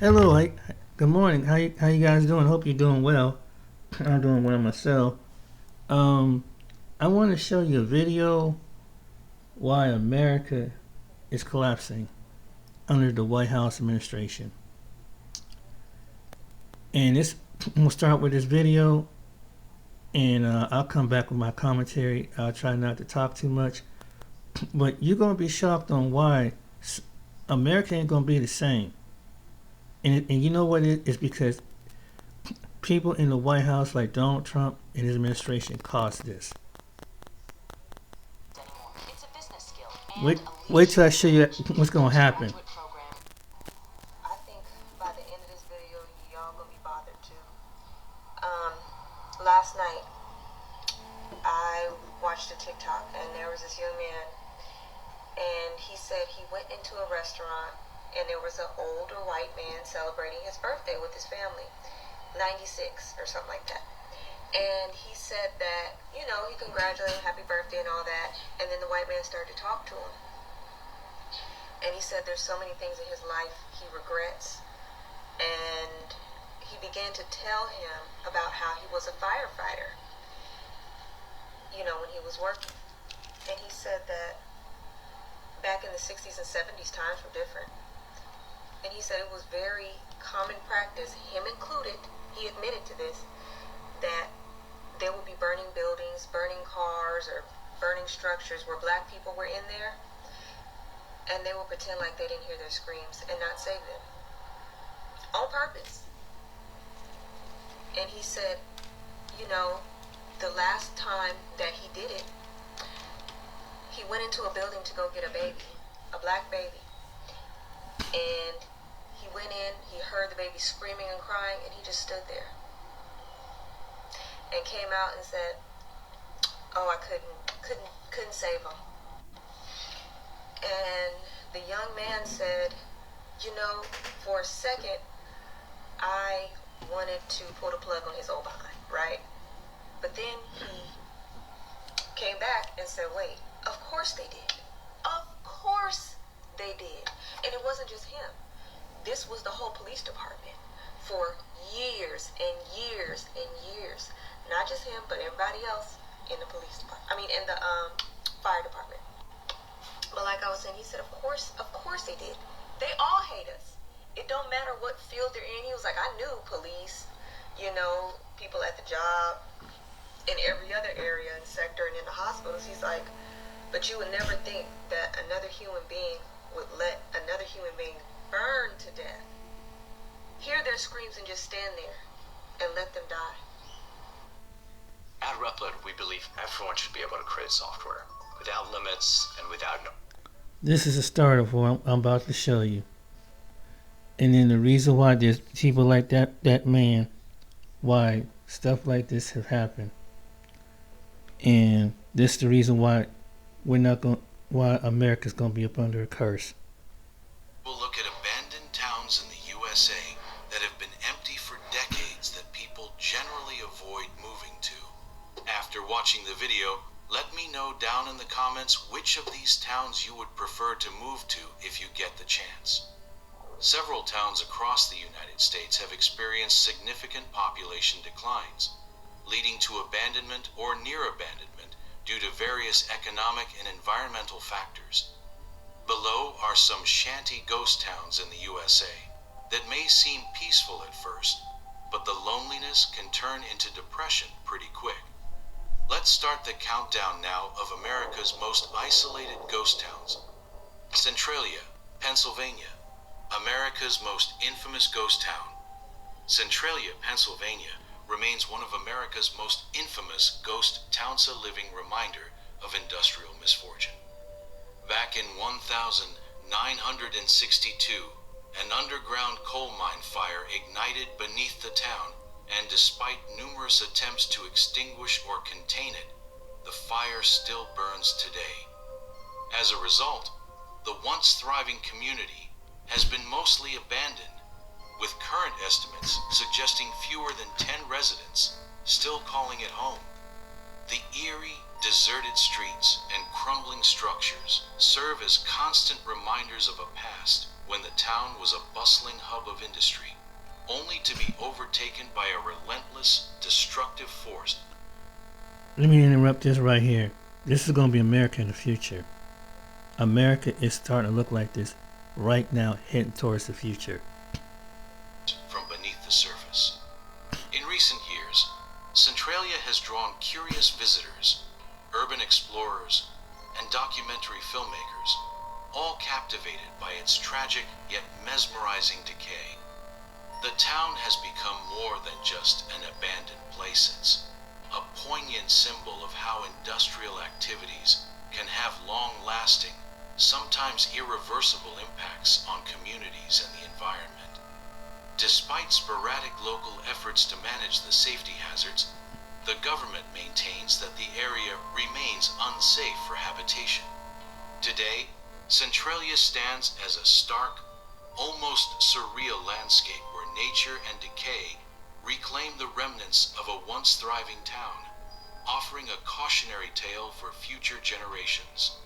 Hello, good morning. How you guys doing? Hope you're doing well. I'm doing well myself. Um, I want to show you a video why America is collapsing under the White House administration. And this, we'll start with this video, and I'll come back with my commentary. I'll try not to talk too much, but you're gonna be shocked on why America ain't gonna be the same. And you know what it is because people in the White House like Donald Trump and his administration caused this. It's a business skill Wait, and a wait till I leadership show you advantage what's gonna with happen. graduate program. I think by the end of this video, y'all gonna be bothered too. Um, Last night I watched a TikTok and there was this young man, and he said he went into a restaurant and there was an older white man celebrating his birthday with his family, 96 or something like that. And he said that, he congratulated him, happy birthday and all that. And then the white man started to talk to him. And he said there's so many things in his life he regrets. And he began to tell him about how he was a firefighter, when he was working. And he said that back in the 60s and 70s, times were different. And he said it was very common practice, him included, he admitted to this, that they would be burning buildings, burning cars, or burning structures where black people were in there, and they would pretend like they didn't hear their screams and not save them on purpose. And he said, the last time that he did it, he went into a building to go get a baby, a black baby. And he went in, he heard the baby screaming and crying, and he just stood there and came out and said, "Oh, I couldn't save him." And the young man said, for a second, I wanted to pull the plug on his old behind, right? But then he came back and said, wait, of course they did. Of course they did. And it wasn't just him. This was the whole police department for years and years and years. Not just him, but everybody else in the police department. In the fire department. But like I was saying, he said, of course they did. They all hate us. It don't matter what field they're in. He was like, I knew police, people at the job, in every other area and sector and in the hospitals. He's like, but you would never think that another human being would let another human being burn to death, hear their screams, and just stand there and let them die. At Replit, we believe everyone should be able to create software without limits and without no. This is a start of what I'm about to show you. And then the reason why there's people like that man, why stuff like this have happened. And this is the reason why why America's gonna be up under a curse. We'll look at abandoned towns in the USA that have been empty for decades that people generally avoid moving to. After watching the video, let me know down in the comments which of these towns you would prefer to move to if you get the chance. Several towns across the United States have experienced significant population declines, leading to abandonment or near abandonment due to various economic and environmental factors. Below are some shanty ghost towns in the USA that may seem peaceful at first, but the loneliness can turn into depression pretty quick. Let's start the countdown now of America's most isolated ghost towns. Centralia, Pennsylvania, America's most infamous ghost town. Centralia, Pennsylvania remains one of America's most infamous ghost towns, a living reminder of industrial misfortune. Back in 1962, an underground coal mine fire ignited beneath the town, and despite numerous attempts to extinguish or contain it, the fire still burns today. As a result, the once thriving community has been mostly abandoned, with current estimates suggesting fewer than 10 residents still calling it home. The eerie, deserted streets and crumbling structures serve as constant reminders of a past when the town was a bustling hub of industry, only to be overtaken by a relentless, destructive force. Let me interrupt this right here. This is going to be America in the future. America is starting to look like this right now, heading towards the future. From beneath the surface. In recent years, Centralia has drawn curious visitors, urban explorers, and documentary filmmakers, all captivated by its tragic yet mesmerizing decay. The town has become more than just an abandoned playsets, a poignant symbol of how industrial activities can have long-lasting, sometimes irreversible impacts on communities and the environment. Despite sporadic local efforts to manage the safety hazards, the government maintains that the area remains unsafe for habitation. Today, Centralia stands as a stark, almost surreal landscape where nature and decay reclaim the remnants of a once thriving town, offering a cautionary tale for future generations.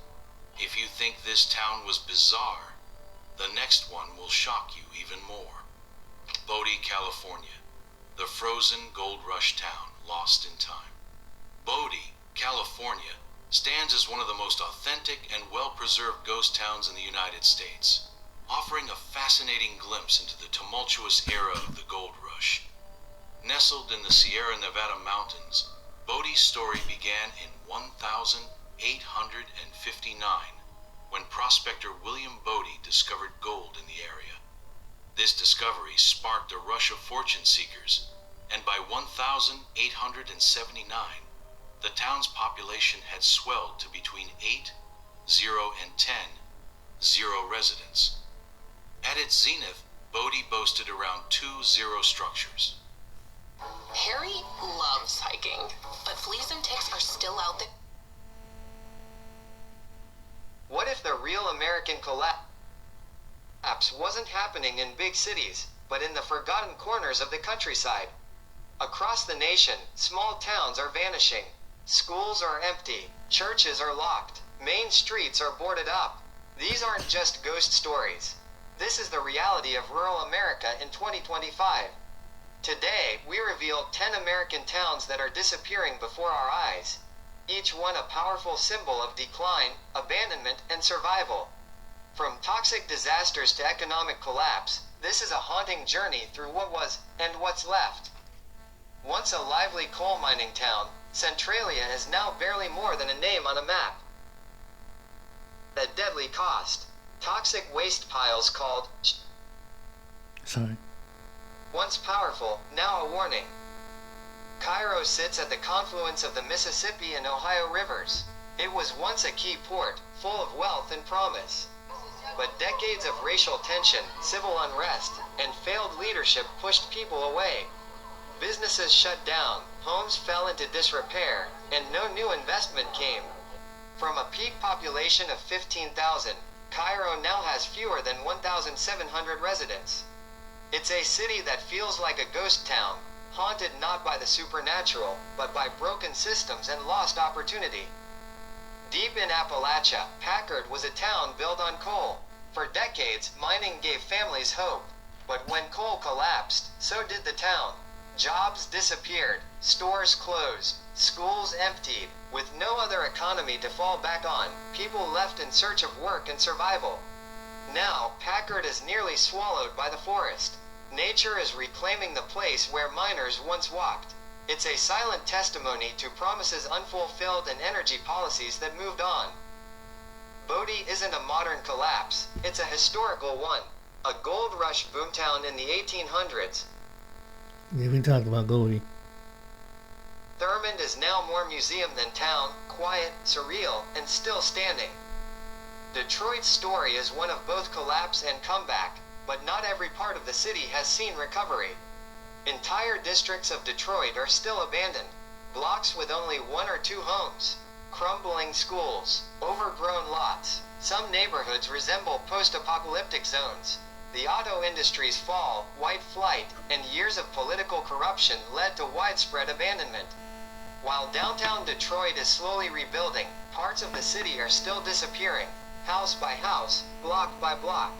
If you think this town was bizarre, the next one will shock you even more. Bodie, California, the frozen gold rush town lost in time. Bodie, California, stands as one of the most authentic and well-preserved ghost towns in the United States, offering a fascinating glimpse into the tumultuous era of the gold rush. Nestled in the Sierra Nevada mountains, Bodie's story began in 1859, when prospector William Bodie discovered gold in the area. This discovery sparked a rush of fortune seekers, and by 1879, the town's population had swelled to between 8, 0, and 10, 0 residents. At its zenith, Bodie boasted around 20 structures. Harry loves hiking, but fleas and ticks are still out there. What if the real American collapse wasn't happening in big cities, but in the forgotten corners of the countryside? Across the nation, small towns are vanishing. Schools are empty, churches are locked, main streets are boarded up. These aren't just ghost stories. This is the reality of rural America in 2025. Today, we reveal 10 American towns that are disappearing before our eyes, each one a powerful symbol of decline, abandonment, and survival. From toxic disasters to economic collapse, this is a haunting journey through what was and what's left. Once a lively coal mining town, Centralia is now barely more than a name on a map. At deadly cost, toxic waste piles called Sorry. once powerful, now a warning. Cairo sits at the confluence of the Mississippi and Ohio rivers. It was once a key port, full of wealth and promise. But decades of racial tension, civil unrest, and failed leadership pushed people away. Businesses shut down, homes fell into disrepair, and no new investment came. From a peak population of 15,000, Cairo now has fewer than 1,700 residents. It's a city that feels like a ghost town, haunted not by the supernatural, but by broken systems and lost opportunity. Deep in Appalachia, Packard was a town built on coal. For decades, mining gave families hope. But when coal collapsed, so did the town. Jobs disappeared, stores closed, schools emptied. With no other economy to fall back on, people left in search of work and survival. Now, Packard is nearly swallowed by the forest. Nature is reclaiming the place where miners once walked. It's a silent testimony to promises unfulfilled and energy policies that moved on. Bodie isn't a modern collapse, it's a historical one. A gold rush boomtown in the 1800s. Yeah, we talked about Goldie. Thurmond is now more museum than town, quiet, surreal, and still standing. Detroit's story is one of both collapse and comeback, but not every part of the city has seen recovery. Entire districts of Detroit are still abandoned, blocks with only 1 or 2 homes, crumbling schools, overgrown lots. Some neighborhoods resemble post-apocalyptic zones. The auto industry's fall, white flight, and years of political corruption led to widespread abandonment. While downtown Detroit is slowly rebuilding, parts of the city are still disappearing, house by house, block by block.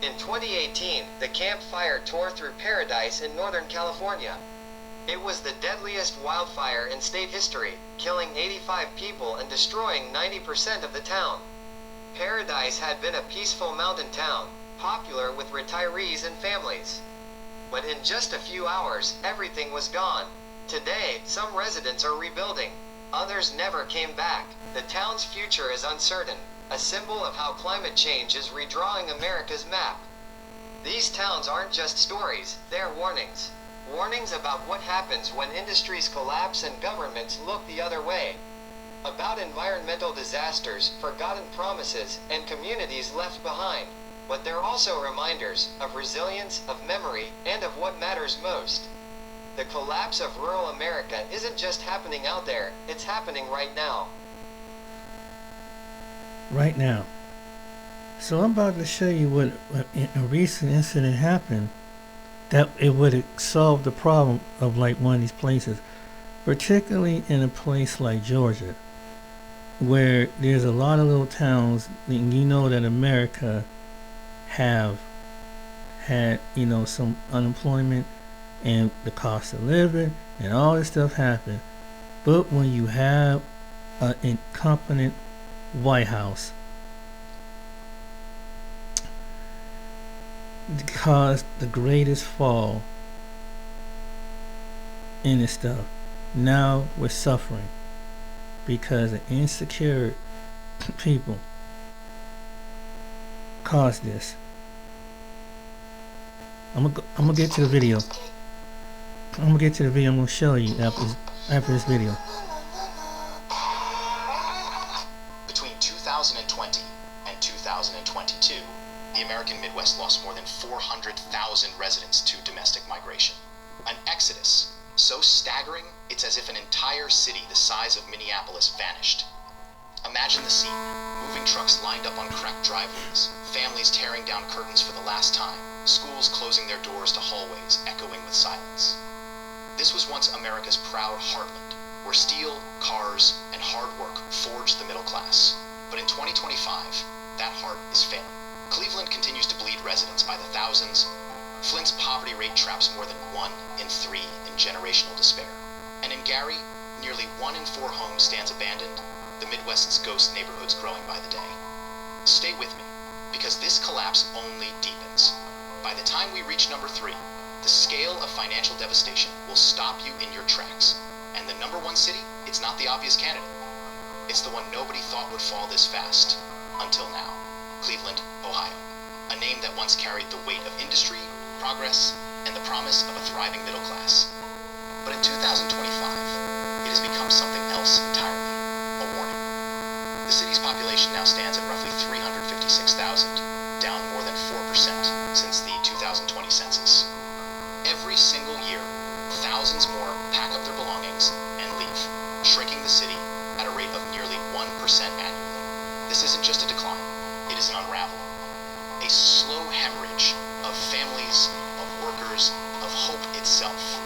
In 2018, the Camp Fire tore through Paradise in Northern California. It was the deadliest wildfire in state history, killing 85 people and destroying 90% of the town. Paradise had been a peaceful mountain town, popular with retirees and families. But in just a few hours, everything was gone. Today, some residents are rebuilding. Others never came back. The town's future is uncertain, a symbol of how climate change is redrawing America's map. These towns aren't just stories, they're warnings. Warnings about what happens when industries collapse and governments look the other way. About environmental disasters, forgotten promises, and communities left behind. But they're also reminders of resilience, of memory, and of what matters most. The collapse of rural America isn't just happening out there, it's happening right now. Right now. So I'm about to show you what a recent incident happened that it would solve the problem of like one of these places, particularly in a place like Georgia, where there's a lot of little towns, and you know that America have had, you know, some unemployment and the cost of living and all this stuff happened. But when you have an incompetent White House, caused the greatest fall in this stuff. Now we're suffering because of insecure people caused this. I'm gonna get to the video. I'm gonna show you after this video. Between 2020 and 2022, the American Midwest lost more than 400,000 residents to domestic migration. An exodus so staggering, it's as if an entire city the size of Minneapolis vanished. Imagine the scene. Moving trucks lined up on cracked driveways, families tearing down curtains for the last time, schools closing their doors to hallways echoing with silence. This was once America's proud heartland, where steel, cars, and hard work forged the middle class. But in 2025, that heart is failing. Cleveland continues to bleed residents by the thousands. Flint's poverty rate traps more than 1 in 3 in generational despair. And in Gary, nearly 1 in 4 homes stands abandoned, the Midwest's ghost neighborhoods growing by the day. Stay with me, because this collapse only deepens. By the time we reach number 3, the scale of financial devastation will stop you in your tracks. And the number 1 city, it's not the obvious candidate. It's the one nobody thought would fall this fast, until now. Cleveland, Ohio. A name that once carried the weight of industry, progress, and the promise of a thriving middle class. But in 2025, it has become something else entirely. A warning. The city's population now stands at roughly 356,000, down more than 4% since the 2020 census. Every single year, thousands more pack up their belongings and leave, shrinking the city at a rate of nearly 1% annually. This isn't just a decline, it is an unraveling. A slow hemorrhage of families, of workers, of hope itself.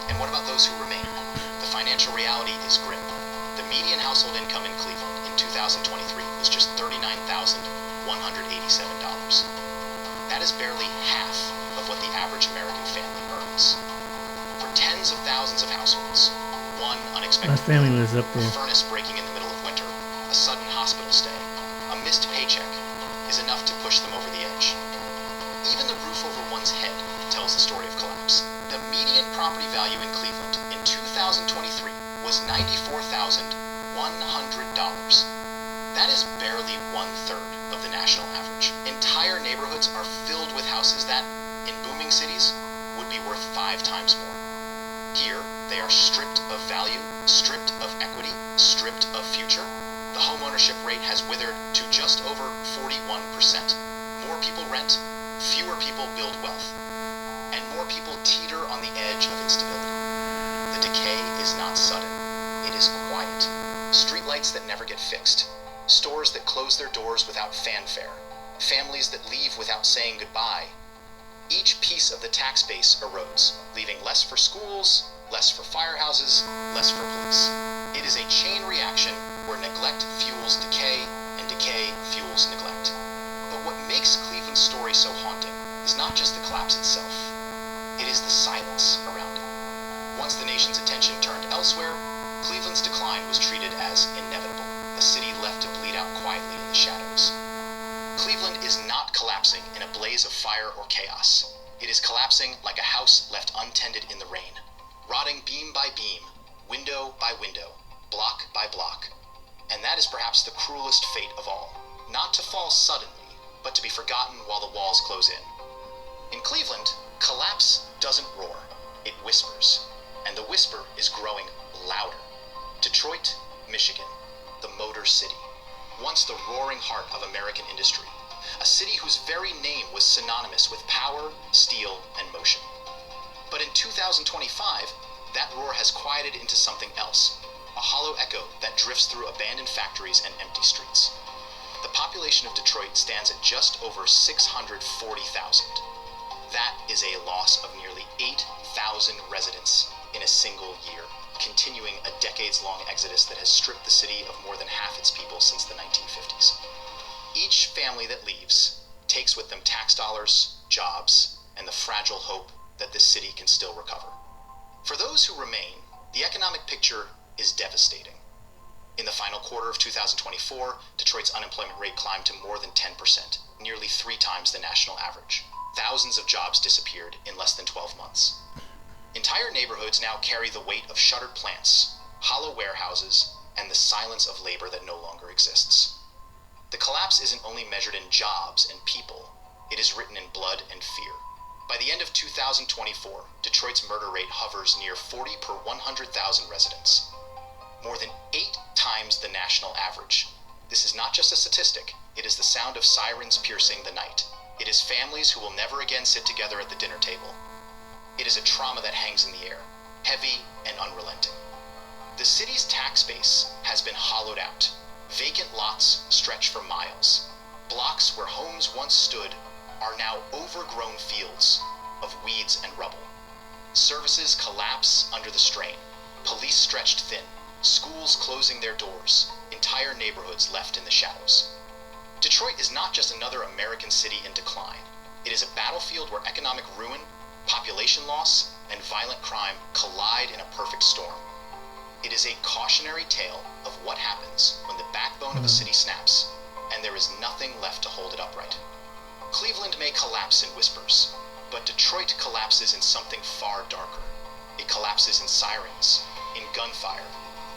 And what about those who remain? The financial reality is grim. The median household income in Cleveland in 2023 was just $39,187. That is barely half of what the average American family earns. For tens of thousands of households, one unexpected My family lives up there. furnace breaking in the middle of winter, a sudden hospital stay, a missed paycheck is enough to push them over the edge. Even the roof over one's head tells the story of collapse. The median property value in Cleveland in 2023 was $94,100. That is barely 1/3 of the national average. Entire neighborhoods are filled with houses that, in booming cities, would be worth 5 times more. Here, they are stripped of value, stripped of equity, stripped of future. The homeownership rate has withered to just over 41%. More people rent, fewer people build wealth, and more people teeter on the edge of instability. The decay is not sudden, it is quiet. Streetlights that never get fixed, stores that close their doors without fanfare, families that leave without saying goodbye. Each piece of the tax base erodes, leaving less for schools, less for firehouses, less for police. It is a chain reaction where neglect fuels decay and decay fuels neglect. But what makes Cleveland's story so haunting is not just the collapse itself, it is the silence around it. Once the nation's attention turned elsewhere, Cleveland's decline was treated as inevitable, a city left to bleed out quietly in the shadows. Cleveland is not collapsing in a blaze of fire or chaos. It is collapsing like a house left untended in the rain, rotting beam by beam, window by window, block by block. And that is perhaps the cruelest fate of all, not to fall suddenly, but to be forgotten while the walls close in. In Cleveland, collapse doesn't roar, it whispers, and the whisper is growing louder. Detroit, Michigan, the Motor City, once the roaring heart of American industry, a city whose very name was synonymous with power, steel, and motion. But in 2025, that roar has quieted into something else, a hollow echo that drifts through abandoned factories and empty streets. The population of Detroit stands at just over 640,000. That is a loss of nearly 8,000 residents in a single year, continuing a decades-long exodus that has stripped the city of more than half its people since the 1950s. Each family that leaves takes with them tax dollars, jobs, and the fragile hope that this city can still recover. For those who remain, the economic picture is devastating. In the final quarter of 2024, Detroit's unemployment rate climbed to more than 10%, nearly 3 times the national average. Thousands of jobs disappeared in less than 12 months. Entire neighborhoods now carry the weight of shuttered plants, hollow warehouses, and the silence of labor that no longer exists. The collapse isn't only measured in jobs and people, it is written in blood and fear. By the end of 2024, Detroit's murder rate hovers near 40 per 100,000 residents, more than 8 times the national average. This is not just a statistic, it is the sound of sirens piercing the night. It is families who will never again sit together at the dinner table. It is a trauma that hangs in the air, heavy and unrelenting. The city's tax base has been hollowed out. Vacant lots stretch for miles. Blocks where homes once stood are now overgrown fields of weeds and rubble. Services collapse under the strain. Police stretched thin. Schools closing their doors. Entire neighborhoods left in the shadows. Detroit is not just another American city in decline. It is a battlefield where economic ruin, population loss, and violent crime collide in a perfect storm. It is a cautionary tale of what happens when the backbone of a city snaps, and there is nothing left to hold it upright. Cleveland may collapse in whispers, but Detroit collapses in something far darker. It collapses in sirens, in gunfire,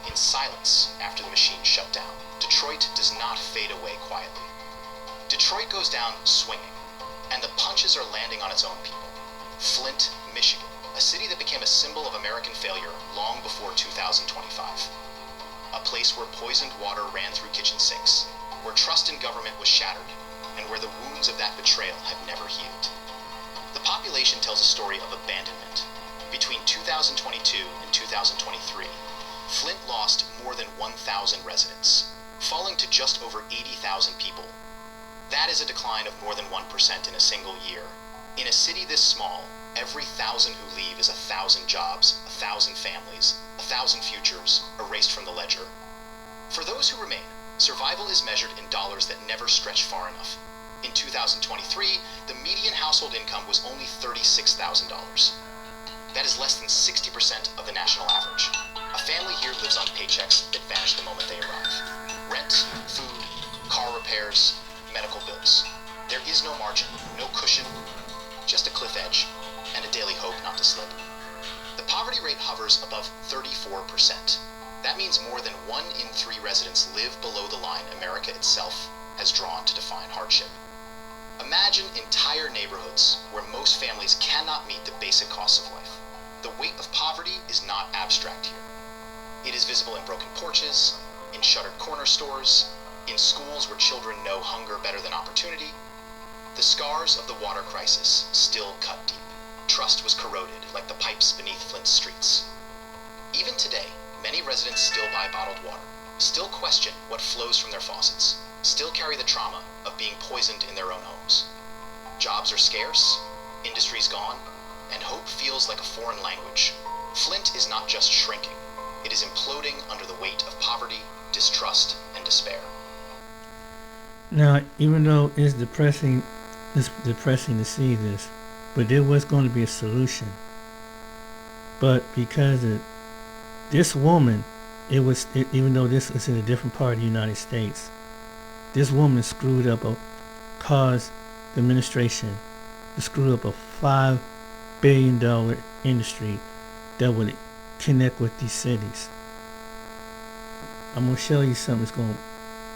in silence after the machine shut down. Detroit does not fade away quietly. Detroit goes down swinging, and the punches are landing on its own people. Flint, Michigan, a city that became a symbol of American failure long before 2025. A place where poisoned water ran through kitchen sinks, where trust in government was shattered, and where the wounds of that betrayal had never healed. The population tells a story of abandonment. Between 2022 and 2023, Flint lost more than 1,000 residents, falling to just over 80,000 people. That is a decline of more than 1% in a single year. In a city this small, every 1,000 who leave is 1,000 jobs, 1,000 families, 1,000 futures erased from the ledger. For those who remain, survival is measured in dollars that never stretch far enough. In 2023, the median household income was only $36,000. That is less than 60% of the national average. A family here lives on paychecks that vanish the moment they arrive. Rent, food, car repairs, medical bills. There is no margin, no cushion, just a cliff edge, and a daily hope not to slip. The poverty rate hovers above 34%. That means more than 1 in 3 residents live below the line America itself has drawn to define hardship. Imagine entire neighborhoods where most families cannot meet the basic costs of life. The weight of poverty is not abstract here. It is visible in broken porches, in shuttered corner stores, in schools where children know hunger better than opportunity. The scars of the water crisis still cut deep. Trust was corroded like the pipes beneath Flint's streets. Even today, many residents still buy bottled water, still question what flows from their faucets, still carry the trauma of being poisoned in their own homes. Jobs are scarce, industry's gone, and hope feels like a foreign language. Flint is not just shrinking, it is imploding under the weight of poverty, distrust, and despair. Now, even though it's depressing to see this, but there was going to be a solution. But because of this woman, even though this was in a different part of the United States, this woman screwed up caused the administration to screw up a $5 billion industry that would connect with these cities. I'm gonna show you something that's gonna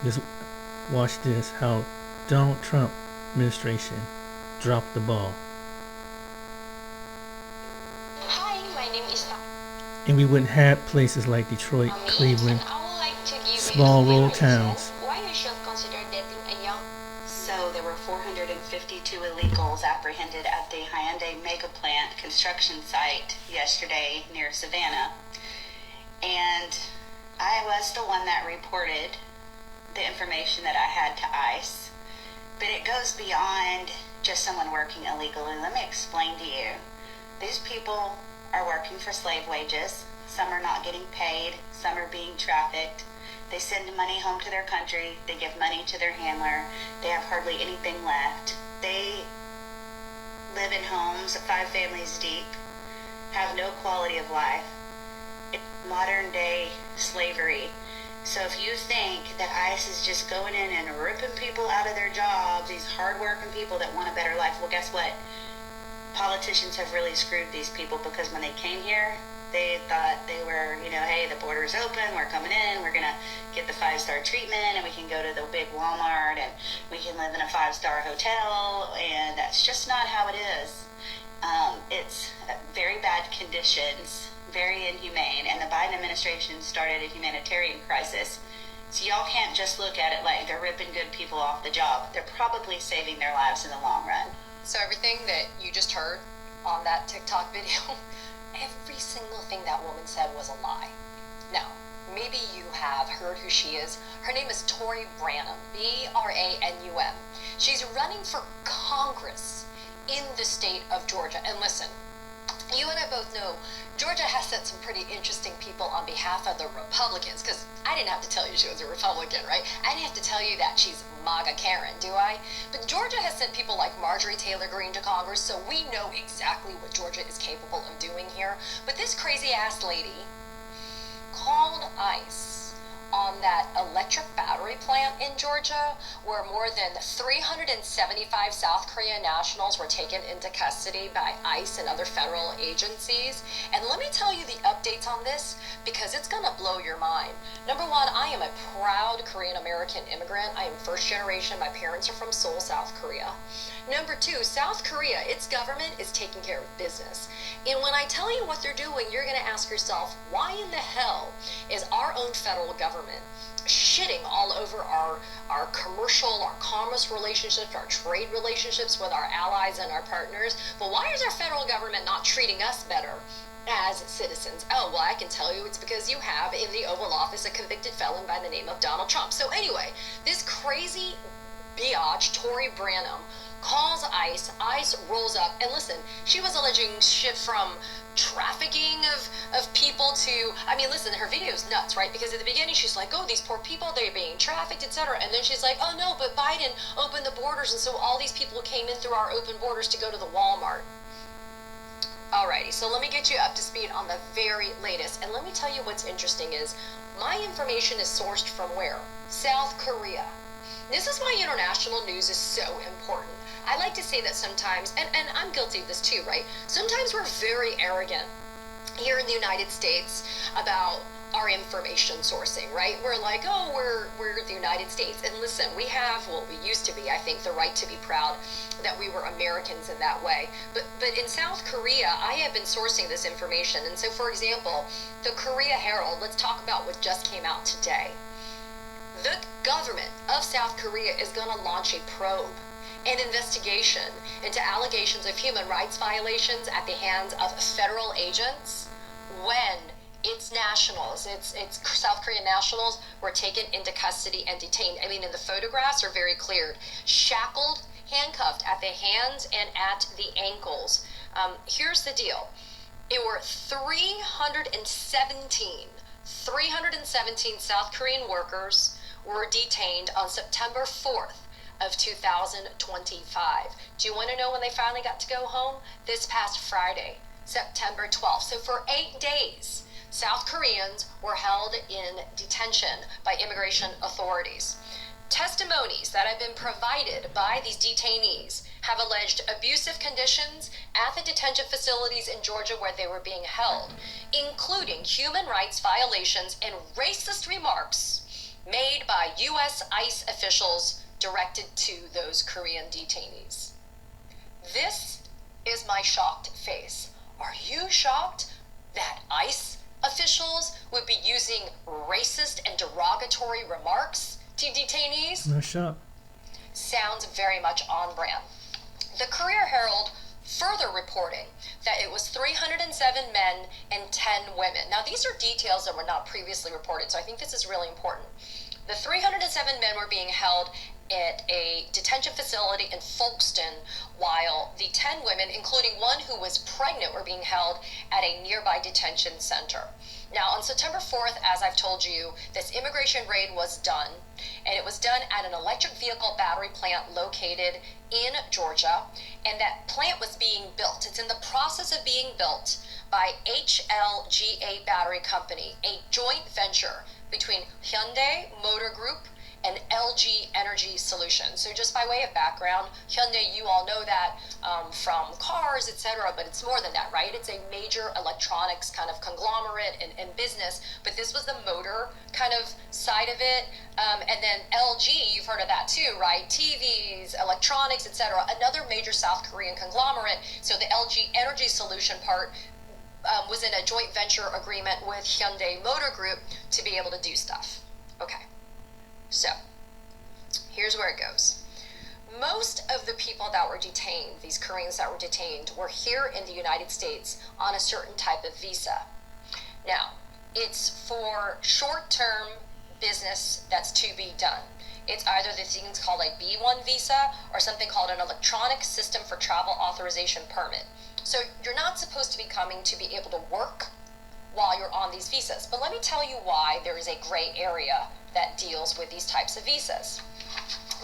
just watch this, how Donald Trump administration dropped the ball. Hi, my name is And we wouldn't have places like Detroit, Tommy, Cleveland, and I would like to give small you a rural reason towns. why you should consider dating a young. So there were 452 illegals apprehended at the Hyundai mega plant construction site yesterday near Savannah. And I was the one that reported the information that I had to ICE. But it goes beyond just someone working illegally. Let me explain to you. These people are working for slave wages. Some are not getting paid. Some are being trafficked. They send money home to their country. They give money to their handler. They have hardly anything left. They live in homes 5 families deep, have no quality of life. It's modern day slavery. So if you think that ICE is just going in and ripping people out of their jobs, these hard-working people that want a better life, well, guess what? Politicians have really screwed these people, because when they came here, they thought they were, hey, the border's open, we're coming in, we're going to get the 5-star treatment, and we can go to the big Walmart, and we can live in a 5-star hotel, and that's just not how it is. It's very bad conditions, very inhumane, and the Biden administration started a humanitarian crisis. So y'all can't just look at it like they're ripping good people off the job. They're probably saving their lives in the long run. So everything that you just heard on that TikTok video, every single thing that woman said was a lie. Now, maybe you have heard who she is. Her name is Tori Branum, B-R-A-N-U-M. She's running for Congress in the state of Georgia. And listen, you and I both know Georgia has sent some pretty interesting people on behalf of the Republicans, because I didn't have to tell you she was a Republican, right? I didn't have to tell you that she's MAGA Karen, do I? But Georgia has sent people like Marjorie Taylor Greene to Congress, so we know exactly what Georgia is capable of doing here. But this crazy-ass lady called ICE on that electric battery plant in Georgia, where more than 375 South Korean nationals were taken into custody by ICE and other federal agencies. And let me tell you the updates on this, because it's gonna blow your mind. Number one, I am a proud Korean American immigrant. I am first generation. My parents are from Seoul, South Korea. Number two, South Korea, its government is taking care of business. And when I tell you what they're doing, you're going to ask yourself, why in the hell is our own federal government shitting all over our commercial, our commerce relationships, our trade relationships with our allies and our partners? But why is our federal government not treating us better as citizens? Oh, well, I can tell you it's because you have in the Oval Office a convicted felon by the name of Donald Trump. So anyway, this crazy biatch, Tori Branum, calls ICE. ICE rolls up, and listen, she was alleging shit from trafficking of people to, I mean, listen, her video's nuts, right? Because at the beginning she's like, oh, these poor people, they're being trafficked, etc. And then she's like, oh no, but Biden opened the borders, and so all these people came in through our open borders to go to the Walmart. Alrighty, so let me get you up to speed on the very latest. And let me tell you what's interesting is, my information is sourced from where? South Korea. This is why international news is so important. I like to say that sometimes, and I'm guilty of this too, right? Sometimes we're very arrogant here in the United States about our information sourcing, right? We're like, oh, we're the United States. And listen, we have, well, we used to be, I think, the right to be proud that we were Americans in that way. But in South Korea, I have been sourcing this information. And so, for example, the Korea Herald, let's talk about what just came out today. The government of South Korea is going to launch a probe, an investigation into allegations of human rights violations at the hands of federal agents when its nationals, its South Korean nationals, were taken into custody and detained. I mean, and the photographs are very clear. Shackled, handcuffed at the hands and at the ankles. Here's the deal. It were 317 South Korean workers were detained on September 4th of 2025. Do you want to know when they finally got to go home? This past Friday, September 12th. So for 8 days, South Koreans were held in detention by immigration authorities. Testimonies that have been provided by these detainees have alleged abusive conditions at the detention facilities in Georgia where they were being held, including human rights violations and racist remarks made by U.S. ICE officials directed to those Korean detainees. This is my shocked face. Are you shocked that ICE officials would be using racist and derogatory remarks to detainees? No shock. Sounds very much on brand. The Courier Herald further reporting that it was 307 men and 10 women. Now, these are details that were not previously reported, so I think this is really important. The 307 men were being held at a detention facility in Folkestone, while the 10 women, including one who was pregnant, were being held at a nearby detention center. Now, on September 4th, as I've told you, this immigration raid was done, and it was done at an electric vehicle battery plant located in Georgia, and that plant was being built. It's in the process of being built by HLGA Battery Company, a joint venture between Hyundai Motor Group and LG Energy Solutions. So just by way of background, Hyundai, you all know that from cars, etc., but it's more than that, right? It's a major electronics kind of conglomerate and business, but this was the motor kind of side of it. And then LG, you've heard of that too, right? TVs, electronics, etc., another major South Korean conglomerate. So the LG Energy Solution part was in a joint venture agreement with Hyundai Motor Group to be able to do stuff. Okay. So, here's where it goes. Most of the people that were detained, these Koreans that were detained, were here in the United States on a certain type of visa. Now, it's for short-term business that's to be done. It's either the things called a B-1 visa or something called an electronic system for travel authorization permit. So you're not supposed to be coming to be able to work while you're on these visas. But let me tell you why there is a gray area that deals with these types of visas.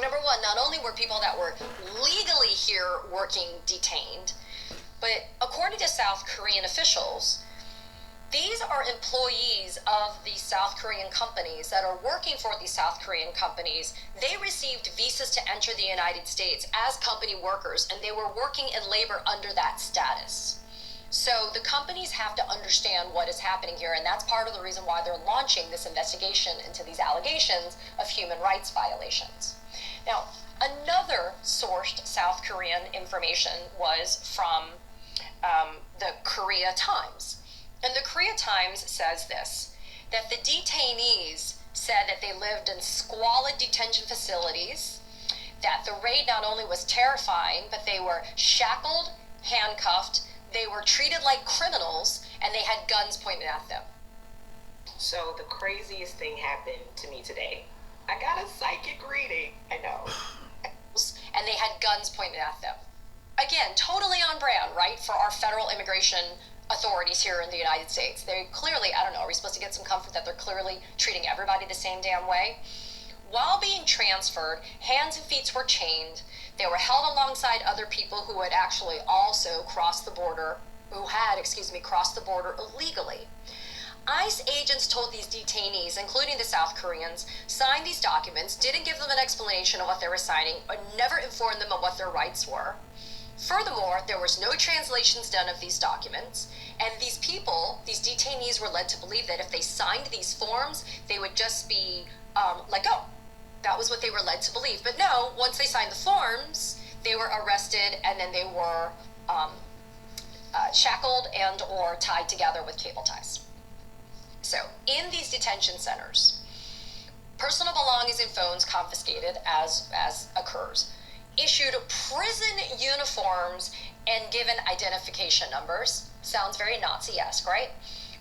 Number one, not only were people that were legally here working detained, but according to South Korean officials, these are employees of the South Korean companies that are working for these South Korean companies. They received visas to enter the United States as company workers, and they were working in labor under that status. So the companies have to understand what is happening here, and that's part of the reason why they're launching this investigation into these allegations of human rights violations. Now, another sourced South Korean information was from the Korea Times. And the Korea Times says this, that the detainees said that they lived in squalid detention facilities, that the raid not only was terrifying, but they were shackled, handcuffed, they were treated like criminals, and they had guns pointed at them. So the craziest thing happened to me today. I got a psychic reading. I know. And they had guns pointed at them. Again, totally on brand, right, for our federal immigration authorities here in the United States. They clearly, I don't know, are we supposed to get some comfort that they're clearly treating everybody the same damn way? While being transferred, hands and feet were chained. They were held alongside other people who had actually also crossed the border, crossed the border illegally. ICE agents told these detainees, including the South Koreans, sign these documents, didn't give them an explanation of what they were signing, or never informed them of what their rights were. Furthermore, there was no translations done of these documents, and these people, these detainees, were led to believe that if they signed these forms, they would just be let go. That was what they were led to believe. But no, once they signed the forms, they were arrested, and then they were shackled and or tied together with cable ties. So, in these detention centers, personal belongings and phones confiscated as occurs, issued prison uniforms and given identification numbers. Sounds very Nazi-esque, right?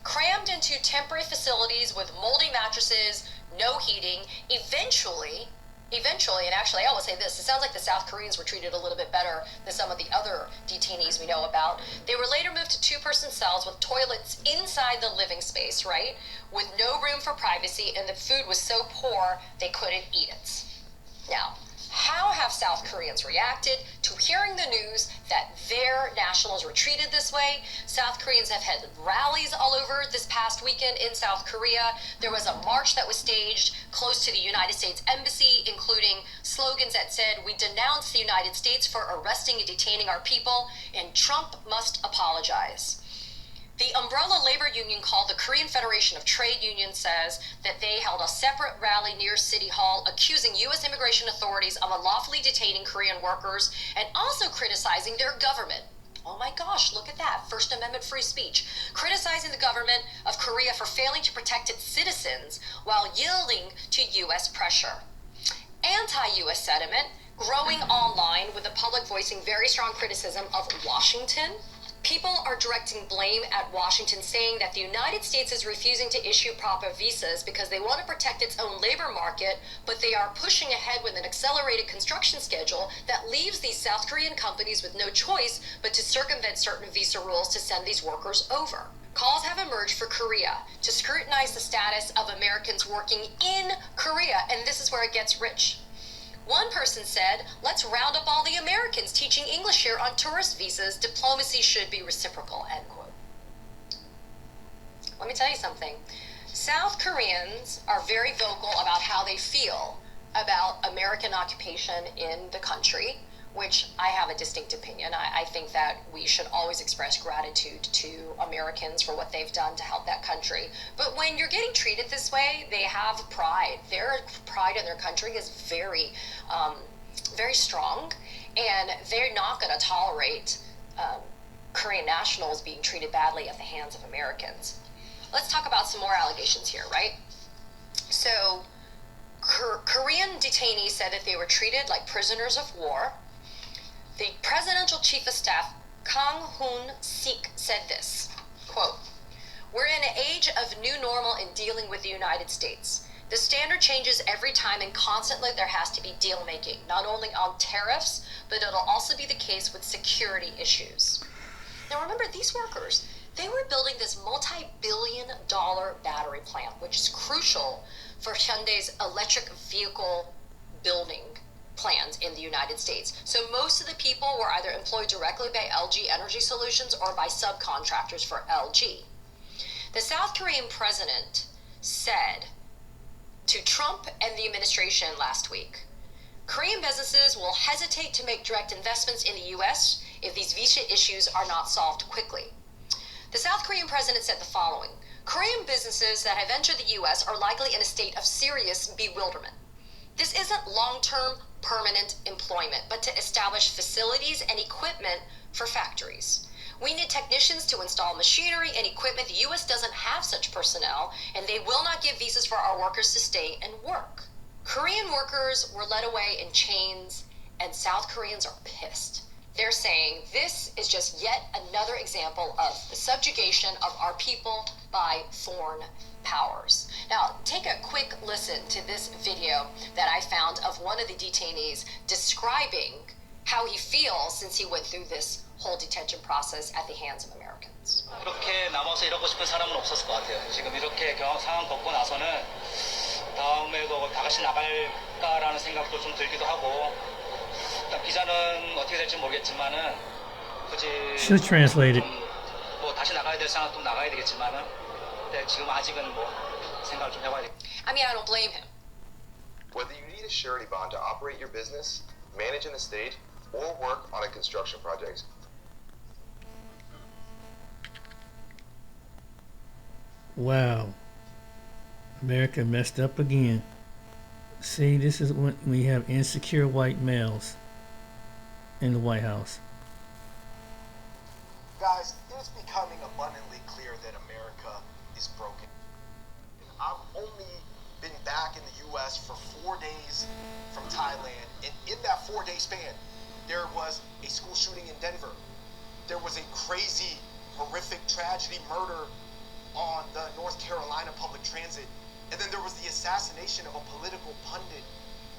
Crammed into temporary facilities with moldy mattresses, no heating. Eventually, Eventually, and actually I will say this, it sounds like the South Koreans were treated a little bit better than some of the other detainees we know about. They were later moved to two-person cells with toilets inside the living space, right? With no room for privacy, and the food was so poor they couldn't eat it. Now, how have South Koreans reacted to hearing the news that their nationals were treated this way? South Koreans have had rallies all over this past weekend in South Korea. There was a march that was staged close to the United States Embassy, including slogans that said, "We denounce the United States for arresting and detaining our people, and Trump must apologize." The umbrella labor union called the Korean Federation of Trade Unions says that they held a separate rally near City Hall accusing U.S. immigration authorities of unlawfully detaining Korean workers and also criticizing their government. Oh my gosh, look at that. First Amendment free speech. Criticizing the government of Korea for failing to protect its citizens while yielding to U.S. pressure. Anti-U.S. sentiment growing online with the public voicing very strong criticism of Washington. People are directing blame at Washington, saying that the United States is refusing to issue proper visas because they want to protect its own labor market, but they are pushing ahead with an accelerated construction schedule that leaves these South Korean companies with no choice but to circumvent certain visa rules to send these workers over. Calls have emerged for Korea to scrutinize the status of Americans working in Korea, and this is where it gets rich. One person said, "Let's round up all the Americans teaching English here on tourist visas. Diplomacy should be reciprocal," end quote. Let me tell you something. South Koreans are very vocal about how they feel about American occupation in the country, which I have a distinct opinion. I think that we should always express gratitude to Americans for what they've done to help that country. But when you're getting treated this way, they have pride. Their pride in their country is very, very strong, and they're not going to tolerate Korean nationals being treated badly at the hands of Americans. Let's talk about some more allegations here, right? So, Korean detainees said that they were treated like prisoners of war. The presidential chief of staff, Kang Hoon-sik, said this, quote, "We're in an age of new normal in dealing with the United States. The standard changes every time, and constantly there has to be deal making, not only on tariffs, but it'll also be the case with security issues." Now remember, these workers, they were building this multi-billion-dollar battery plant, which is crucial for Hyundai's electric vehicle building plans in the United States. So most of the people were either employed directly by LG Energy Solutions or by subcontractors for LG. The South Korean president said to Trump and the administration last week, "Korean businesses will hesitate to make direct investments in the U.S. if these visa issues are not solved quickly." The South Korean president said the following, "Korean businesses that have entered the U.S. are likely in a state of serious bewilderment. This isn't long-term permanent employment, but to establish facilities and equipment for factories. We need technicians to install machinery and equipment. The U.S. doesn't have such personnel, and they will not give visas for our workers to stay and work." Korean workers were led away in chains, and South Koreans are pissed. They're saying this is just yet another example of the subjugation of our people by foreign powers. Now, take a quick listen to this video that I found of one of the detainees describing how he feels since he went through this whole detention process at the hands of Americans. 이렇게 남아서 이러고 싶은 사람은 없었을 것 같아요. 지금 이렇게 상황 겪고 나서는 다음에도 다 같이 나갈까라는 생각도 좀 들기도 하고, 일단 비자는 어떻게 될지 모르겠지만은 굳이 Should translate it. 뭐 다시 나가야 될 상황 또 나가야 되겠지만은, 근데 지금 아직은 뭐 생각을 좀 해봐야 돼. I mean, I don't blame him. Whether you need a surety bond to operate your business, manage an estate, or work on a construction project, Wow. America messed up again. See, this is when we have insecure white males in the White House. Guys, it's becoming abundantly clear that America is broken. I've only been back in the U.S. for 4 days from Thailand, and in that 4-day span, there was a school shooting in Denver. There was a crazy, horrific tragedy, murder on the North Carolina public transit. And then there was the assassination of a political pundit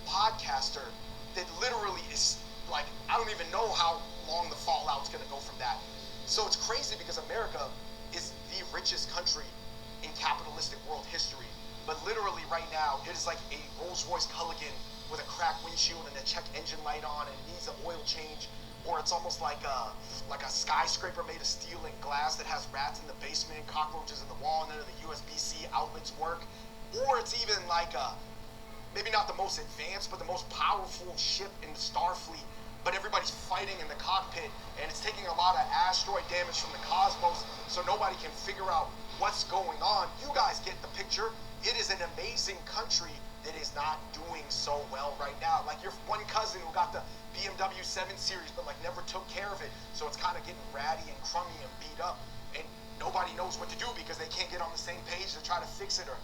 podcaster that literally is like, I don't even know how long the fallout's gonna go from that. So it's crazy because America is the richest country in capitalistic world history. But literally right now, it is like a Rolls-Royce Culligan with a cracked windshield and a check engine light on and needs an oil change. Or it's almost like a skyscraper made of steel and glass that has rats in the basement, cockroaches in the wall, and none of the USB-C outlets work. Or it's even like maybe not the most advanced, but the most powerful ship in the Starfleet. But everybody's fighting in the cockpit, and it's taking a lot of asteroid damage from the cosmos, so nobody can figure out what's going on. You guys get the picture. It is an amazing country that is not doing so well right now. Like your one cousin who got the BMW 7 Series, but like never took care of it, so it's kind of getting ratty and crummy and beat up, and nobody knows what to do because they can't get on the same page to try to fix it or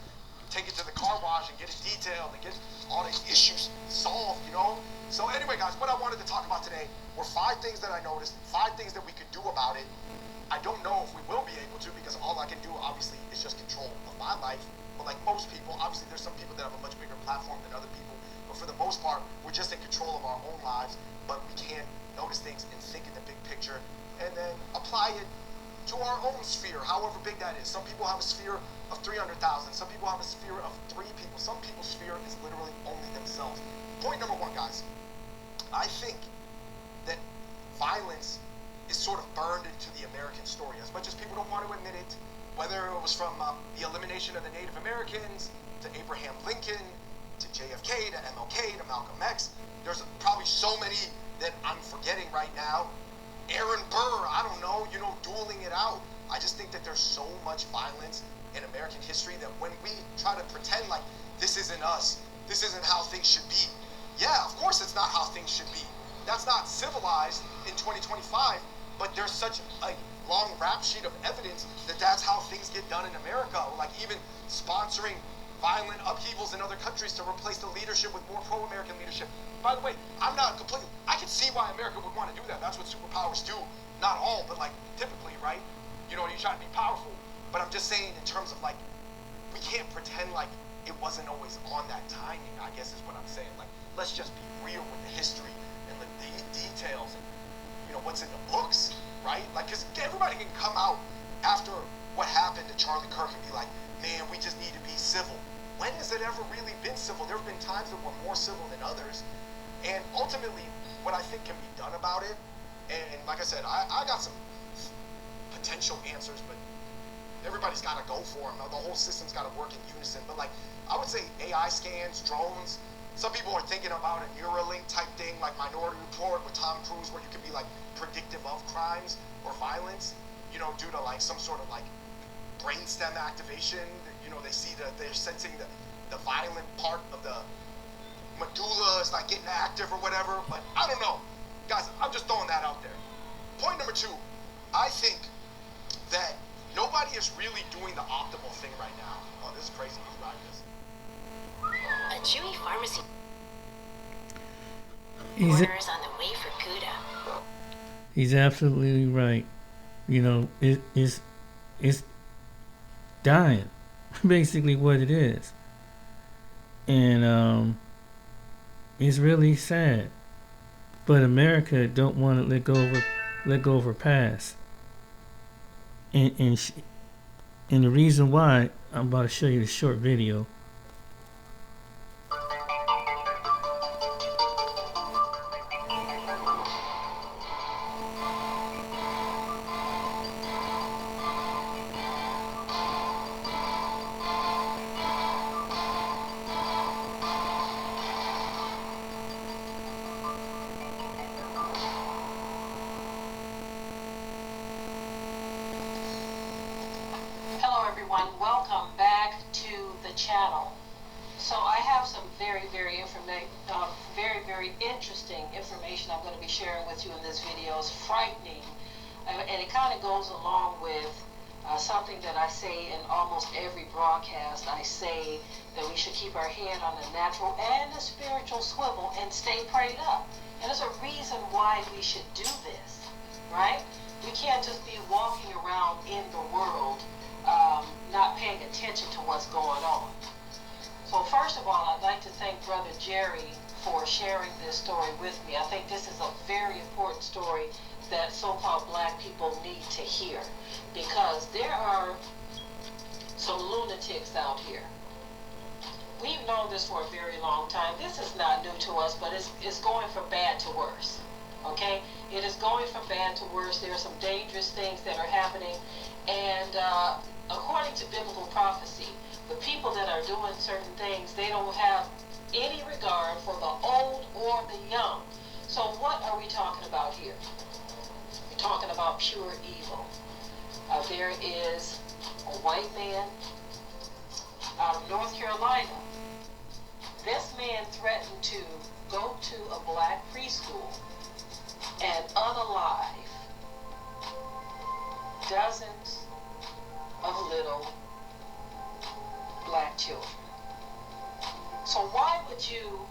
take it to the car wash and get it detailed and get all these issues solved, you know? So anyway, guys, what I wanted to talk about today were 5 things that I noticed, 5 things that we could do about it. I don't know if we will be able to because all I can do, obviously, is just control of my life. But like most people, obviously there's some people that have a much bigger platform than other people. But for the most part, we're just in control of our own lives. But we can notice things and think in the big picture and then apply it to our own sphere, however big that is. Some people have a sphere of 300,000. Some people have a sphere of 3 people. Some people's sphere is literally only themselves. Point number 1, guys. I think that violence is sort of burned into the American story. As much as people don't want to admit it, whether it was from the elimination of the Native Americans, to Abraham Lincoln, to JFK, to MLK, to Malcolm X, there's probably so many that I'm forgetting right now. Aaron Burr, I don't know, you know, dueling it out. I just think that there's so much violence in American history that when we try to pretend like this isn't us, this isn't how things should be. Yeah, of course it's not how things should be. That's not civilized in 2025, but there's such a long rap sheet of evidence that that's how things get done in America. Like even sponsoring violent upheavals in other countries to replace the leadership with more pro-American leadership. By the way, I'm not completely, I can see why America would want to do that. That's what superpowers do. Not all, but like typically, right? You know, you try to be powerful. But I'm just saying in terms of like, we can't pretend like it wasn't always on that timing, I guess is what I'm saying. Like, let's just be real with the history and the details and, you know, what's in the books, right? Like, because everybody can come out after what happened to Charlie Kirk and be like, man, we just need to be civil. When has it ever really been civil? There have been times that were more civil than others. And ultimately, what I think can be done about it, and like I said, I got some potential answers, but everybody's got to go for them. The whole system's got to work in unison. But like, I would say AI scans, drones. Some people are thinking about a Neuralink type thing, like Minority Report with Tom Cruise, where you can be like predictive of crimes or violence, you know, due to like some sort of like brainstem activation. You know, they see that they're sensing the violent part of the medulla is like getting active or whatever. But I don't know, guys. I'm just throwing that out there. Point number 2, I think that nobody is really doing the optimal thing right now. Oh, this is crazy. He's riding this. A Chewy pharmacy He's order is on the way for PUDA. He's absolutely right. You know, it's dying, basically what it is, and it's really sad. But America don't want to let go of her past, and the reason why, I'm about to show you the short video. Hello everyone, welcome back to the channel. So I have some very interesting information I'm going to be sharing with you in this video. It's frightening, and it kind of goes along with something that I say in almost every broadcast. I say that we should keep our head on the natural and the spiritual swivel and stay prayed up. And there's a reason why we should do this, right? We can't just be walking around in the world not paying attention to what's going on. So first of all, I'd like to thank Brother Jerry for sharing this story with me. I think this is a very important story that so-called black people need to hear, because there are some lunatics out here. We've known this for a very long time. This is not new to us, but it's going from bad to worse. Okay? It is going from bad to worse. There are some dangerous things that are happening. And according to biblical prophecy, the people that are doing certain things, they don't have any regard for the old or the young. So what are we talking about here? We're talking about pure evil. There is a white man out of North Carolina. This man threatened to go to a black preschool and unalive dozens of little black children. So why would you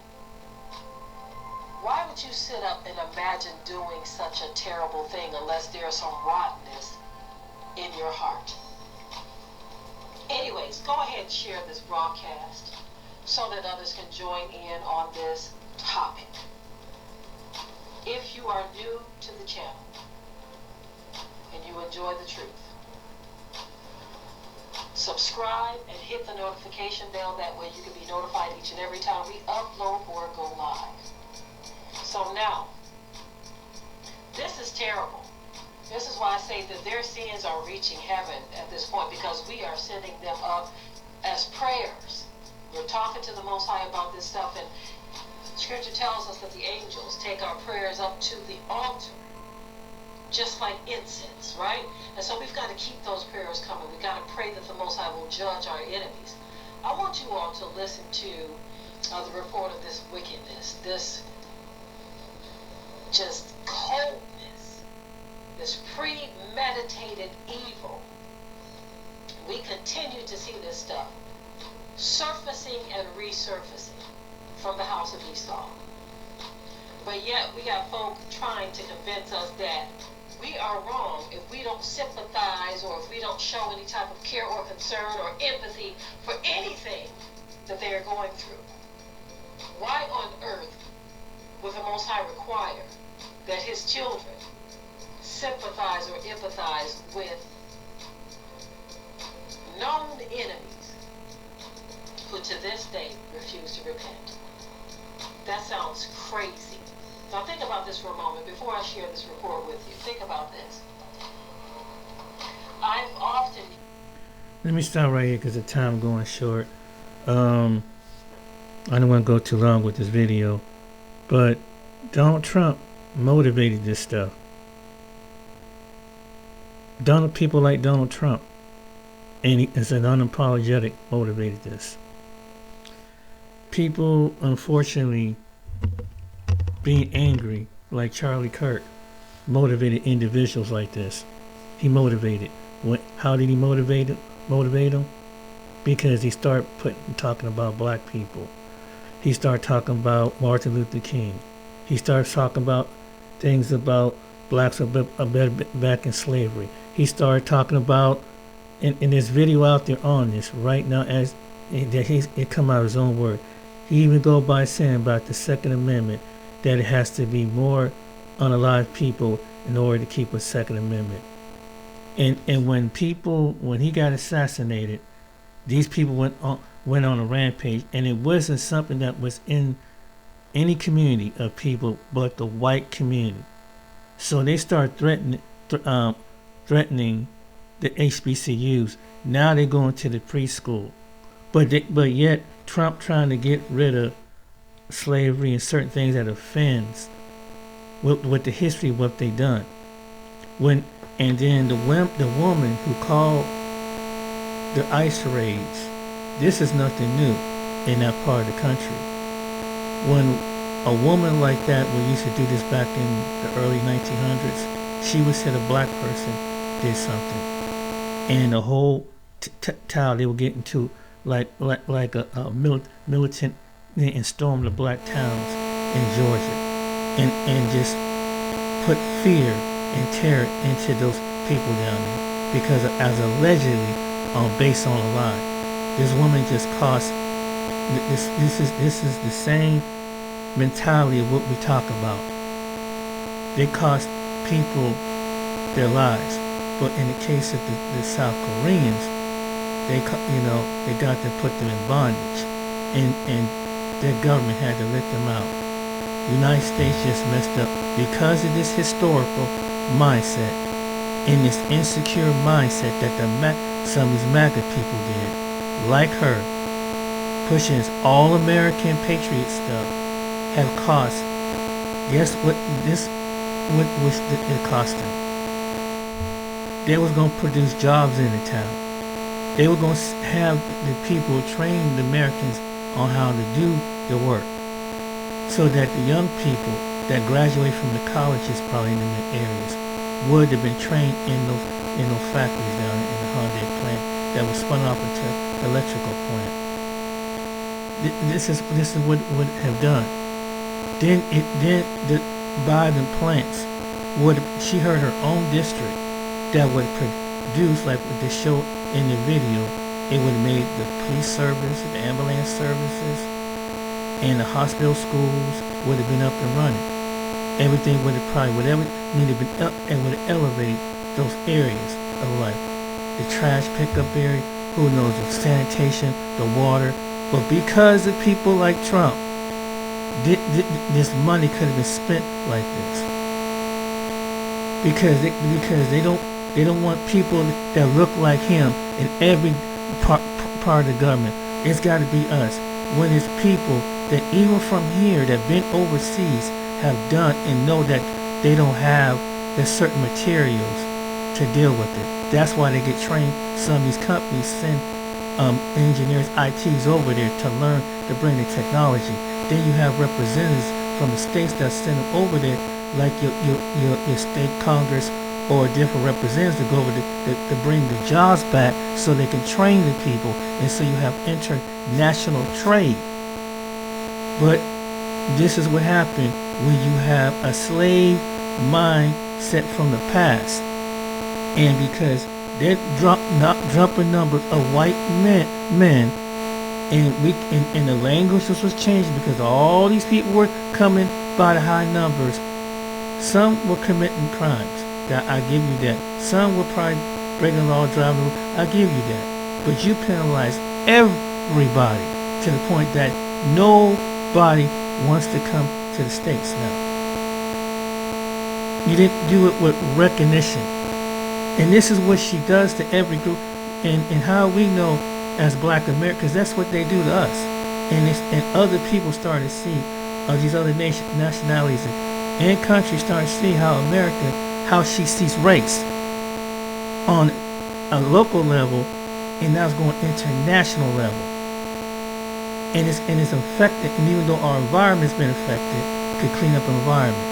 sit up and imagine doing such a terrible thing unless there's some rottenness in your heart? Anyways, go ahead and share this broadcast so that others can join in on this topic. If you are new to the channel and you enjoy the truth, subscribe and hit the notification bell. That way you can be notified each and every time we upload or go live. So now, this is terrible. This is why I say that their sins are reaching heaven at this point, because we are sending them up as prayers. We're talking to the Most High about this stuff, and Scripture tells us that the angels take our prayers up to the altar, just like incense, right? And so we've got to keep those prayers coming. We've got to pray that the Most High will judge our enemies. I want you all to listen to the report of this wickedness, this just coldness, this premeditated evil. We continue to see this stuff surfacing and resurfacing from the house of Esau. But yet we got folk trying to convince us that we are wrong if we don't sympathize or if we don't show any type of care or concern or empathy for anything that they are going through. Why on earth would the Most High require that his children sympathize or empathize with known enemies who to this day refuse to repent? That sounds crazy. Now think about this for a moment before I share this report with you. Think about this. I've often... Let me stop right here because the time going short. I don't want to go too long with this video, but Donald Trump motivated this stuff. People like Donald Trump, and he is an unapologetic motivated this. People, unfortunately, being angry, like Charlie Kirk, motivated individuals like this. He motivated. How did he motivate them? Because he started talking about black people. He started talking about Martin Luther King. He started talking about things about blacks back in slavery. He started talking about, in this video out there on this right now, as it come out of his own word. He even go by saying about the Second Amendment, that it has to be more unalive people in order to keep a Second Amendment. And when he got assassinated, these people went on a rampage, and it wasn't something that was in any community of people but the white community. So they start threatening the HBCUs. Now they're going to the preschool, but yet Trump trying to get rid of slavery and certain things that offends with the history of what they done. And then the woman who called the ICE raids, this is nothing new in that part of the country. When a woman like that, we used to do this back in the early 1900s, she would say a black person did something, and the whole town they were getting to like a militant and storm the black towns in Georgia, and just put fear and terror into those people down there, because as allegedly based on a lie, this woman just cost. This is the same mentality of what we talk about. They cost people their lives, but in the case of the South Koreans, they got to put them in bondage, and their government had to let them out. The United States just messed up because of this historical mindset and this insecure mindset that some of these MAGA people did, like her, pushing this all-American patriot stuff, have cost. Guess what? What was it cost them? They was gonna produce jobs in the town. They were gonna have the people train the Americans on how to do the work, so that the young people that graduate from the colleges, probably in the areas, would have been trained in those factories down in the Hyundai plant that was spun off into the electrical plant. This is what would have done. Then the Biden plants she heard her own district that would produce, like what they showed in the video, it would have made the police service, the ambulance services, and the hospital schools would have been up and running. Everything would have probably, whatever needed been up, and would have elevated those areas of life. The trash pickup area, who knows, the sanitation, the water. But because of people like Trump, this money could have been spent like this. Because they don't want people that look like him in every part of the government. It's got to be us. When it's people that even from here that been overseas have done and know that they don't have the certain materials to deal with it. That's why they get trained. Some of these companies send engineers, ITs over there to learn to bring the technology. Then you have representatives from the states that send them over there, like your state Congress or different representatives to go over to bring the jobs back so they can train the people, and so you have international trade. But this is what happened when you have a slave mindset from the past, and because they're dropping numbers of white men, and the languages was changing because all these people were coming by the high numbers. Some were committing crimes. That I give you that. Some were probably breaking law, driving. I give you that. But you penalize everybody to the point that nobody wants to come to the States now. You didn't do it with recognition. And this is what she does to every group. And how we know as Black Americans, that's what they do to us. And other people start to see, these other nationalities and countries start to see how how she sees race on a local level, and now it's going international level. And it's affected, and even though our environment's been affected, could clean up environment.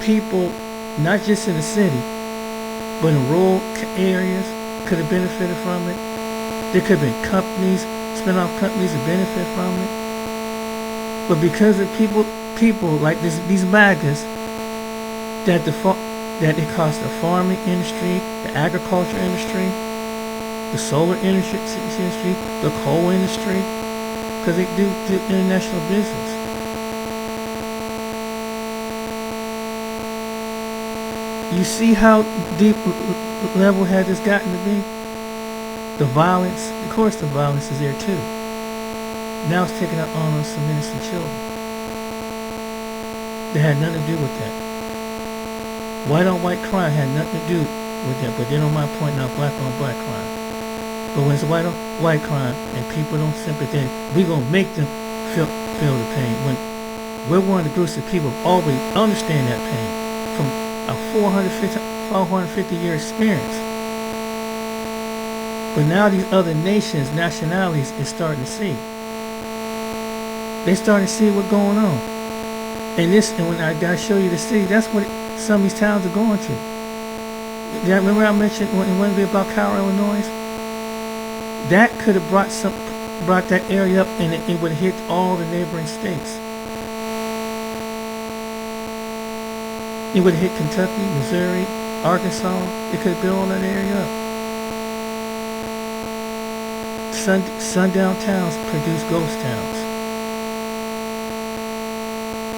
People, not just in the city, but in rural areas, could have benefited from it. There could have been companies, spin-off companies that benefit from it. But because of people like these MAGAs, that it costs the farming industry, the agriculture industry, the solar industry, the coal industry, because they do international business. You see how deep level had this gotten to be? The violence, of course the violence is there too. Now it's taking out on some innocent children. They had nothing to do with that. White on white crime had nothing to do with that, but then on my point now, black on black crime. But when it's white on white crime and people don't sympathize, we're going to make them feel the pain. When we're one of the groups of people who always understand that pain from a 450-year experience. But now these other nations, nationalities, is starting to see. They starting to see what's going on. And when I gotta show you the city, that's what some of these towns are going to. Remember I mentioned one bit about Cairo, Illinois? That could have brought that area up, and it would have hit all the neighboring states. It would have hit Kentucky, Missouri, Arkansas. It could have built all that area up. Sundown towns produce ghost towns.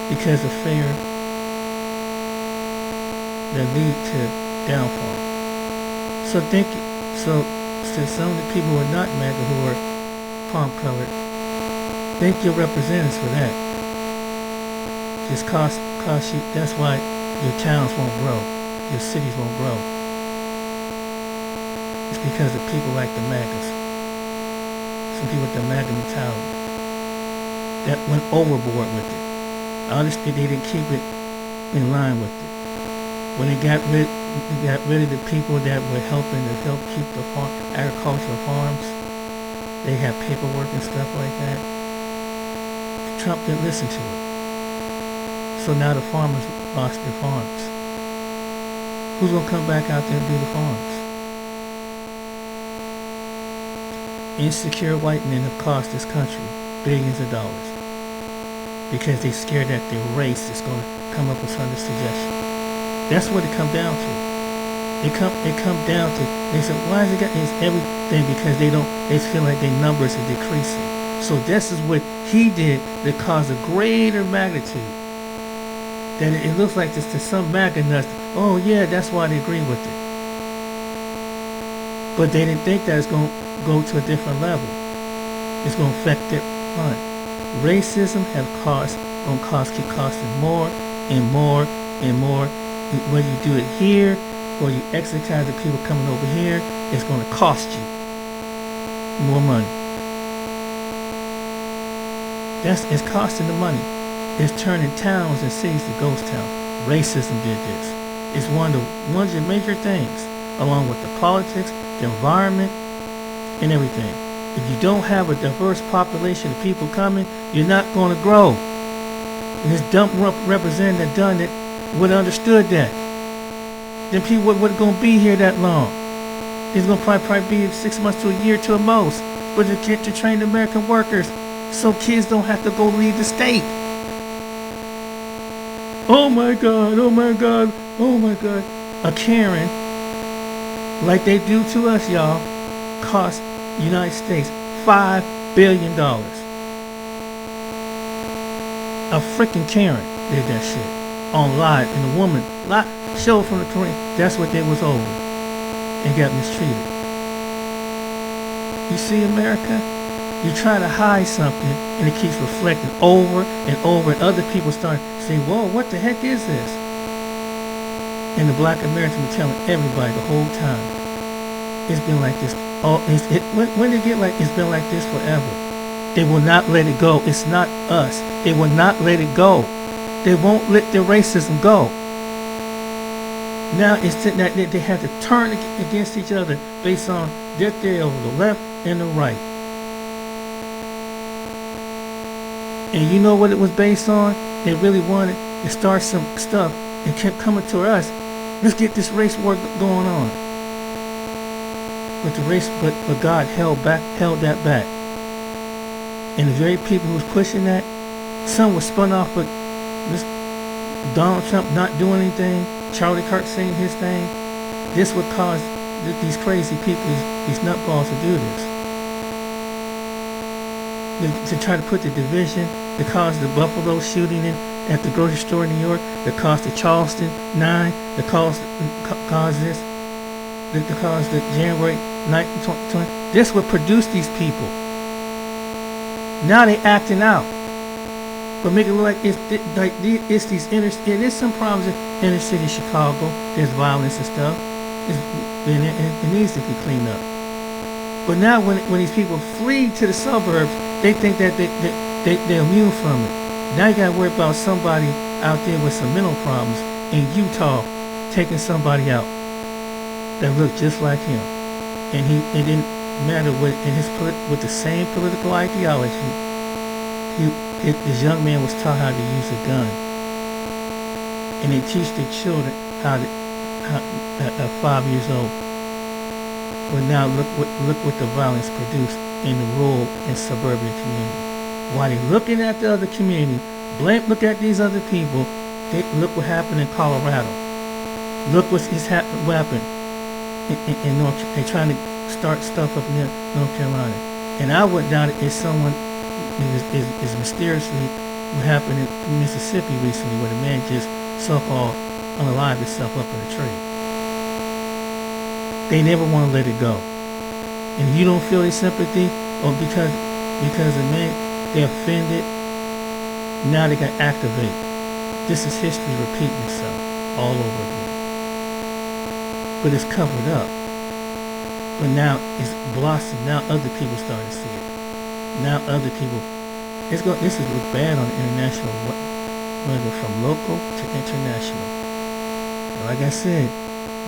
because of fear that lead to downfall. So some of the people who are not MAGA, who are palm colored, thank your representatives for that. Just cost you. That's why your towns won't grow, your cities won't grow. It's because of people like the MAGAs. Some people with the MAGA mentality that went overboard with it. Honestly, they didn't keep it in line with it. When they got rid of the people that were helping to help keep the agricultural farms, they had paperwork and stuff like that. Trump didn't listen to it. So now the farmers lost their farms. Who's gonna come back out there and do the farms? Insecure white men have cost this country billions of dollars because they're scared that their race is going to come up with some suggestion. That's what it come down to. It come down to, they said, why is it got it's everything? Because they feel like their numbers are decreasing. So this is what he did that caused a greater magnitude. That it looks like this to some MAGA nuts. Oh yeah, that's why they agree with it. But they didn't think that it's going to go to a different level. It's going to affect their fund. Racism keep costing more and more and more. Whether you do it here or you exercise the people coming over here, it's going to cost you more money. It's costing the money. It's turning towns and cities to ghost towns. Racism did this. It's one of the major things, along with the politics, the environment, and everything. If you don't have a diverse population of people coming, you're not going to grow. And this dump representative done it would have understood that. Then people wouldn't going to be here that long. It's going to probably be 6 months to a year to a most. But to train the American workers so kids don't have to go leave the state. Oh my God, oh my God, oh my God. A Karen, like they do to us, y'all, cost United States $5 billion. A freaking Karen did that shit on live, and the woman showed from the Korean. That's what they was over and got mistreated. You see, America, you try to hide something, and it keeps reflecting over and over, and other people start saying, "Whoa, what the heck is this?" And the Black Americans were telling everybody the whole time, it's been like this. When did it get like it's been like this forever? They will not let it go. It's not us. They will not let it go. They won't let their racism go. Now it's that they have to turn against each other based on their theory over the left and the right. And you know what it was based on? They really wanted to start some stuff and kept coming to us. Let's get this race war going on. But God held that back. And the very people who was pushing that, some was spun off with this Donald Trump not doing anything, Charlie Kirk saying his thing. This would cause these crazy people, these nutballs to do this. To try to put the division, to cause the Buffalo shooting at the grocery store in New York, to cause the Charleston 9, to cause this, to cause the January 9th, 2020. This would produce these people. Now they acting out, but make it look like it's these inner. It is some problems in inner city Chicago. There's violence and stuff. It needs to be cleaned up. But now when these people flee to the suburbs, they think that they're immune from it. Now you got to worry about somebody out there with some mental problems in Utah taking somebody out that looked just like him, and it didn't matter what with the same political ideology. This young man was taught how to use a gun, and they teach their children how at 5 years old. But now look what the violence produced in the rural and suburban community. While they're looking at the other community, look at these other people. Look what happened in Colorado. Look what happened in North. They're trying to start stuff up in North Carolina. And I went down if someone is mysteriously what happened in Mississippi recently, where the man just so-called unalived himself up in a tree. They never want to let it go. And if you don't feel any sympathy, or because the man, they're offended, now they can activate. This is history repeating itself all over again. But it's covered up. But now it's blossomed. Now other people start to see it. Now other people. This is look bad on the international, whether from local to international. And like I said,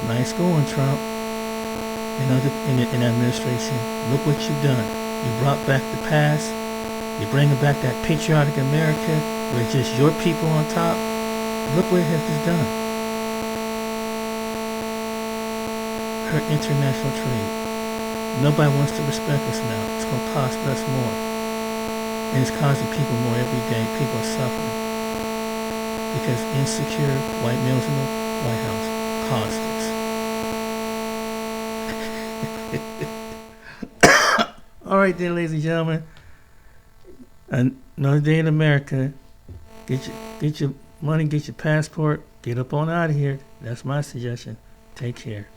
nice going, Trump. In the administration, look what you've done. You brought back the past. You're bringing back that patriotic America where it's just your people on top. Look what it has just done. Hurt international trade. Nobody wants to respect us now. It's going to cost us more. And it's causing people more every day. People are suffering. Because insecure white males in the White House caused this. All right then, ladies and gentlemen. Another day in America. Get your money, get your passport, get up on out of here. That's my suggestion. Take care.